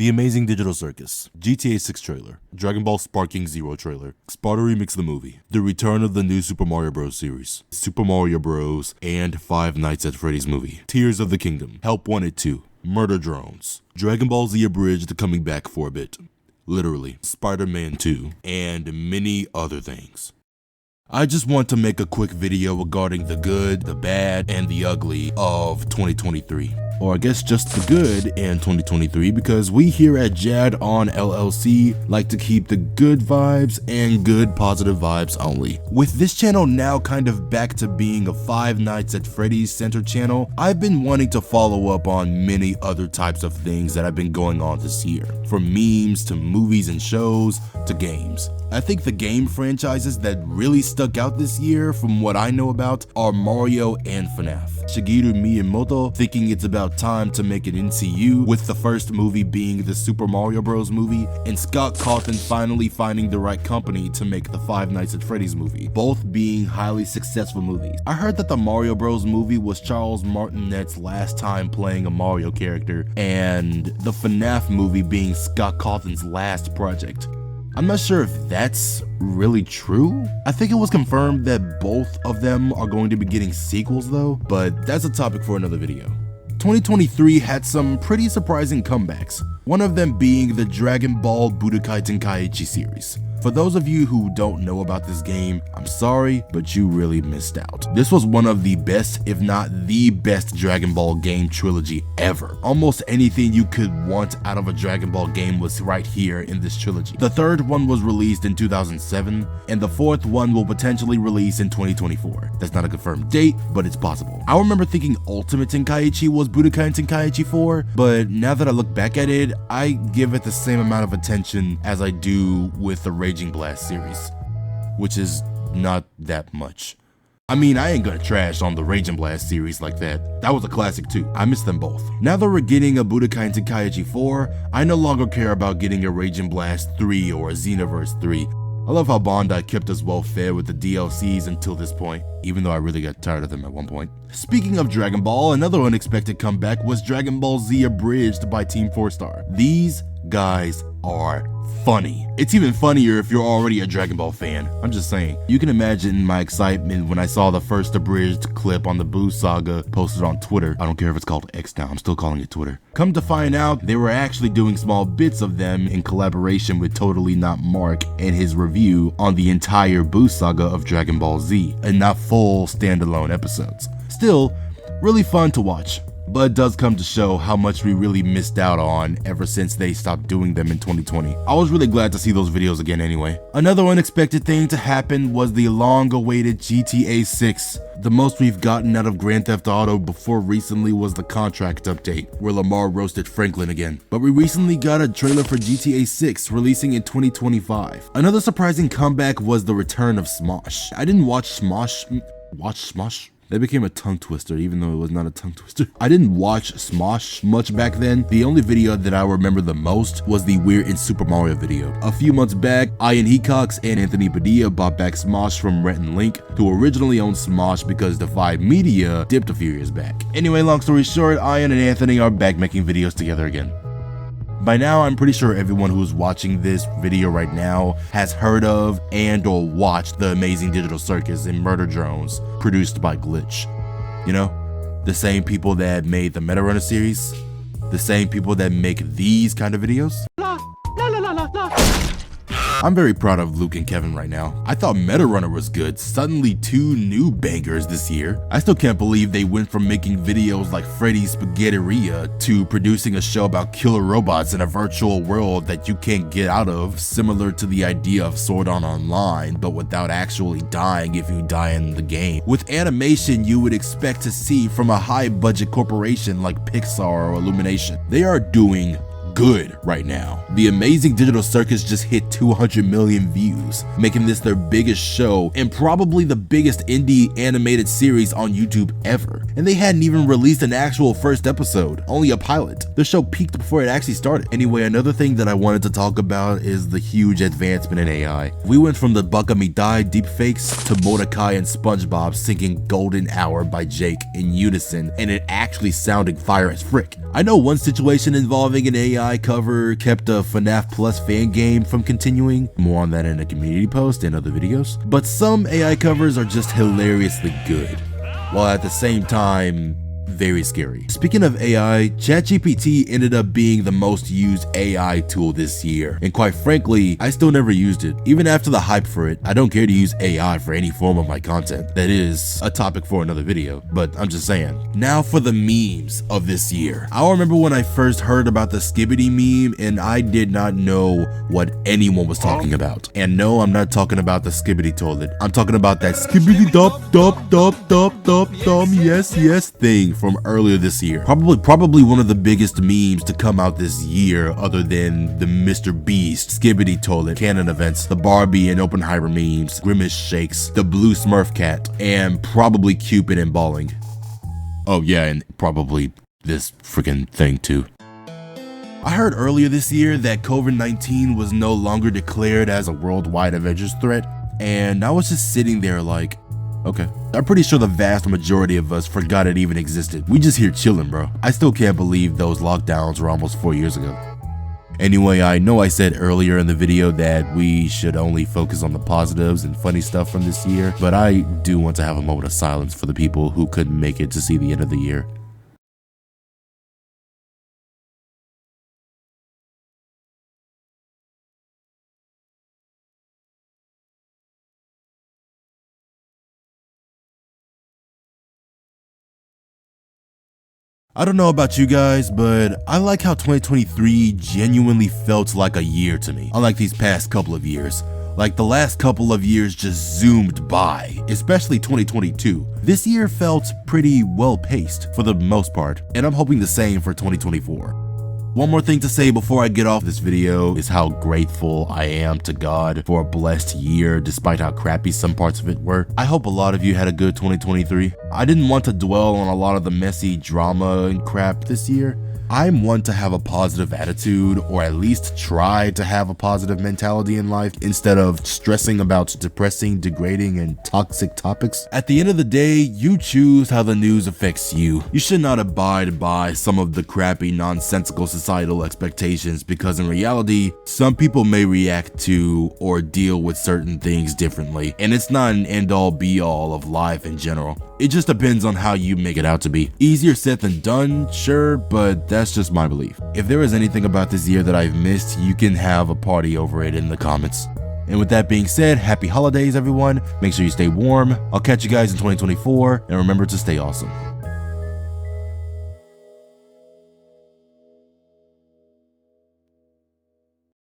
The Amazing Digital Circus, GTA 6 trailer, Dragon Ball Sparking Zero trailer, Sparta Remix the movie, the return of the new Super Mario Bros. Series, Super Mario Bros. And Five Nights at Freddy's movie, Tears of the Kingdom, Help Wanted 2, Murder Drones, Dragon Ball Z Abridged coming back for a bit, literally, Spider-Man 2, and many other things. I just want to make a quick video regarding the good, the bad, and the ugly of 2023. Or I guess just the good in 2023, because we here at Jad on LLC like to keep the good vibes and good positive vibes only. With this channel now kind of back to being a Five Nights at Freddy's centered channel, I've been wanting to follow up on many other types of things that have been going on this year. From memes to movies and shows to games. I think the game franchises that really stuck out this year from what I know about are Mario and FNAF. Shigeru Miyamoto thinking it's about time to make an MCU, with the first movie being the Super Mario Bros. Movie, and Scott Cawthon finally finding the right company to make the Five Nights at Freddy's movie, both being highly successful movies. I heard that the Mario Bros. Movie was Charles Martinet's last time playing a Mario character, and the FNAF movie being Scott Cawthon's last project. I'm not sure if that's really true. I think it was confirmed that both of them are going to be getting sequels though, but that's a topic for another video. 2023 had some pretty surprising comebacks, one of them being the Dragon Ball Budokai Tenkaichi series. For those of you who don't know about this game, I'm sorry, but you really missed out. This was one of the best, if not the best, Dragon Ball game trilogy ever. Almost anything you could want out of a Dragon Ball game was right here in this trilogy. The third one was released in 2007, and the fourth one will potentially release in 2024. That's not a confirmed date, but it's possible. I remember thinking Ultimate Tenkaichi was Budokai Tenkaichi 4, but now that I look back at it, I give it the same amount of attention as I do with the Raging Blast series, which is not that much. I mean, I ain't gonna trash on the Raging Blast series like that. That was a classic too. I miss them both. Now that we're getting a Budokai Tenkaichi 4, I no longer care about getting a Raging Blast 3 or a Xenoverse 3. I love how Bandai kept us well fed with the DLCs until this point, even though I really got tired of them at one point. Speaking of Dragon Ball, another unexpected comeback was Dragon Ball Z Abridged by Team 4-Star. These guys are funny. It's even funnier if you're already a Dragon Ball fan. I'm just saying. You can imagine my excitement when I saw the first abridged clip on the Boo Saga posted on Twitter. I don't care if it's called X now, I'm still calling it Twitter. Come to find out, they were actually doing small bits of them in collaboration with Totally Not Mark and his review on the entire Boo Saga of Dragon Ball Z, and not full standalone episodes. Still, really fun to watch. But it does come to show how much we really missed out on ever since they stopped doing them in 2020. I was really glad to see those videos again anyway. Another unexpected thing to happen was the long-awaited GTA 6. The most we've gotten out of Grand Theft Auto before recently was the contract update, where Lamar roasted Franklin again. But we recently got a trailer for GTA 6 releasing in 2025. Another surprising comeback was the return of Smosh. I didn't watch Smosh? That became a tongue twister, even though it was not a tongue twister. I didn't watch Smosh much back then. The only video that I remember the most was the We're in Super Mario video. A few months back, Ian Hecox and Anthony Padilla bought back Smosh from Rhett and Link, who originally owned Smosh because Defy Media dipped a few years back. Anyway, long story short, Ian and Anthony are back making videos together again. By now, I'm pretty sure everyone who's watching this video right now has heard of and or watched the Amazing Digital Circus and Murder Drones produced by Glitch. You know, the same people that made the Meta Runner series, the same people that make these kind of videos. I'm very proud of Luke and Kevin right now. I thought Meta Runner was good, suddenly 2 new bangers this year. I still can't believe they went from making videos like Freddy's Spaghetteria to producing a show about killer robots in a virtual world that you can't get out of, similar to the idea of Sword Art Online, but without actually dying if you die in the game. With animation you would expect to see from a high budget corporation like Pixar or Illumination. They are doing good right now. The Amazing Digital Circus just hit 200 million views, making this their biggest show and probably the biggest indie animated series on YouTube ever. And they hadn't even released an actual first episode, only a pilot. The show peaked before it actually started. Anyway, another thing that I wanted to talk about is the huge advancement in AI. We went from the Buck Me Die deepfakes to Mordecai and SpongeBob singing Golden Hour by Jake in unison, and it actually sounding fire as frick. I know one situation involving an AI AI cover kept a FNAF Plus fan game from continuing. More on that in a community post and other videos. But some AI covers are just hilariously good, while at the same time, very scary. Speaking of AI, ChatGPT ended up being the most used AI tool this year, and quite frankly, I still never used it. Even after the hype for it, I don't care to use AI for any form of my content. That is a topic for another video, but I'm just saying. Now for the memes of this year. I remember when I first heard about the Skibbity meme, and I did not know what anyone was talking about. And no, I'm not talking about the Skibbity toilet. I'm talking about that Skibbity dum yes thing from earlier this year. Probably one of the biggest memes to come out this year, other than the Mr. Beast, Skibbity Toilet, canon events, the Barbie and Oppenheimer memes, Grimace shakes, the blue Smurf cat, and probably Cupid and Balling. Oh yeah, and probably this freaking thing too. I heard earlier this year that COVID-19 was no longer declared as a worldwide Avengers threat, and I was just sitting there like, okay. I'm pretty sure the vast majority of us forgot it even existed. We just here chilling, bro. I still can't believe those lockdowns were almost 4 years ago. Anyway, I know I said earlier in the video that we should only focus on the positives and funny stuff from this year, but I do want to have a moment of silence for the people who couldn't make it to see the end of the year. I don't know about you guys, but I like how 2023 genuinely felt like a year to me, unlike these past couple of years. Like the last couple of years just zoomed by, especially 2022. This year felt pretty well paced for the most part, and I'm hoping the same for 2024. One more thing to say before I get off this video is how grateful I am to God for a blessed year despite how crappy some parts of it were. I hope a lot of you had a good 2023. I didn't want to dwell on a lot of the messy drama and crap this year. I'm one to have a positive attitude, or at least try to have a positive mentality in life instead of stressing about depressing, degrading, and toxic topics. At the end of the day, you choose how the news affects you. You should not abide by some of the crappy, nonsensical societal expectations, because in reality, some people may react to or deal with certain things differently, and it's not an end-all be-all of life in general. It just depends on how you make it out to be. Easier said than done, sure, but that's just my belief. If there is anything about this year that I've missed, you can have a party over it in the comments. And with that being said, happy holidays everyone. Make sure you stay warm. I'll catch you guys in 2024, and remember to stay awesome.